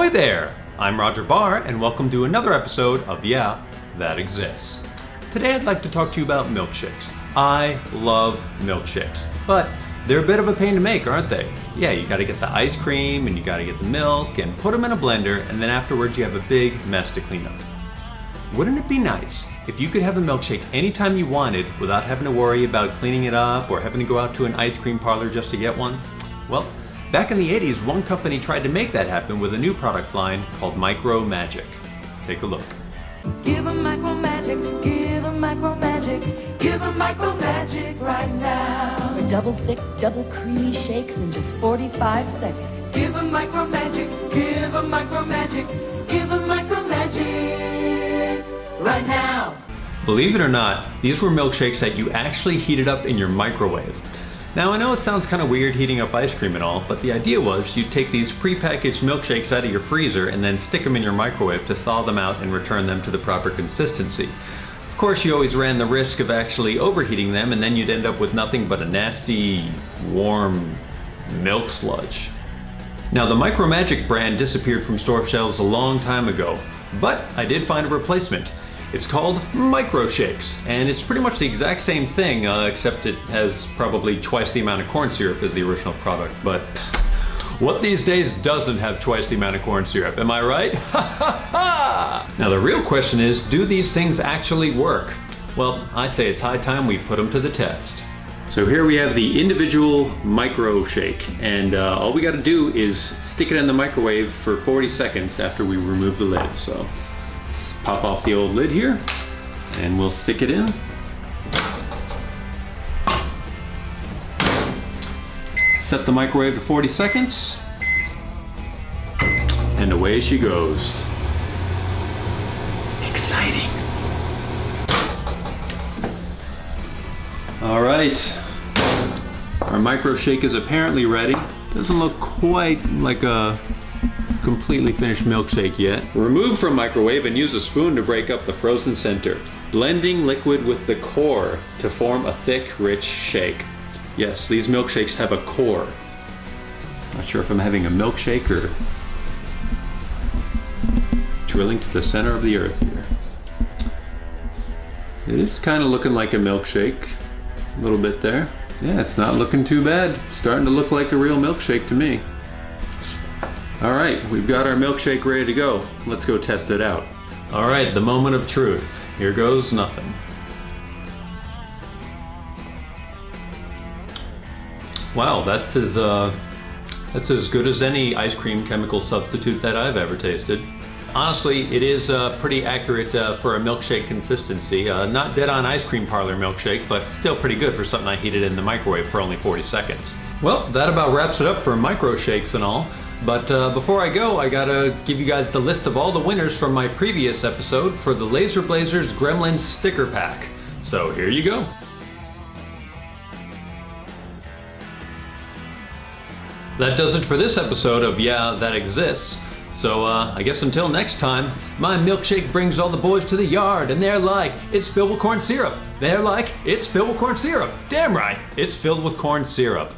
Hi there! I'm Roger Barr, and welcome to another episode of Yeah, That Exists. Today I'd like to talk to you about milkshakes. I love milkshakes, but they're a bit of a pain to make, aren't they? Yeah, you gotta get the ice cream, and you gotta get the milk, and put them in a blender, and then afterwards you have a big mess to clean up. Wouldn't it be nice if you could have a milkshake anytime you wanted without having to worry about cleaning it up or having to go out to an ice cream parlor just to get one? Well, back in the 80s, one company tried to make that happen with a new product line called Microwaveable. Take a look. Give 'em Microwaveable, give 'em Microwaveable, give 'em Microwaveable right now. For double thick, double creamy shakes in just 45 seconds. Give 'em Microwaveable, give 'em Microwaveable, give 'em Microwaveable right now. Believe it or not, these were milkshakes that you actually heated up in your microwave. Now I know it sounds kind of weird heating up ice cream and all, but the idea was you'd take these pre-packaged milkshakes out of your freezer and then stick them in your microwave to thaw them out and return them to the proper consistency. Of course, you always ran the risk of actually overheating them, and then you'd end up with nothing but a nasty, warm milk sludge. Now the Micromagic brand disappeared from store shelves a long time ago, but I did find a replacement. It's called Microshakes, and it's pretty much the exact same thing, except it has probably twice the amount of corn syrup as the original product. But what these days doesn't have twice the amount of corn syrup, am I right? Ha ha ha! Now the real question is, do these things actually work? Well, I say it's high time we put them to the test. So here we have the individual micro shake, and all we gotta do is stick it in the microwave for 40 seconds after we remove the lid. So let's pop off the old lid here, and we'll stick it in. Set the microwave to 40 seconds, and away she goes. Exciting. All right, our micro shake is apparently ready. Doesn't look quite like a completely finished milkshake yet. Remove from microwave and use a spoon to break up the frozen center, blending liquid with the core to form a thick, rich shake. Yes, these milkshakes have a core. Not sure if I'm having a milkshake or drilling to the center of the earth here. It is kind of looking like a milkshake. A little bit there. Yeah, it's not looking too bad. Starting to look like a real milkshake to me. All right, we've got our milkshake ready to go. Let's go test it out. All right, the moment of truth. Here goes nothing. Wow, that's as good as any ice cream chemical substitute that I've ever tasted. Honestly, it is pretty accurate for a milkshake consistency. Not dead on ice cream parlor milkshake, but still pretty good for something I heated in the microwave for only 40 seconds. Well, that about wraps it up for micro shakes and all. But before I go, I gotta give you guys the list of all the winners from my previous episode for the Laser Blazers Gremlins sticker pack. So here you go. That does it for this episode of Yeah, That Exists. So I guess until next time, my milkshake brings all the boys to the yard, and they're like, it's filled with corn syrup. They're like, it's filled with corn syrup. Damn right, it's filled with corn syrup.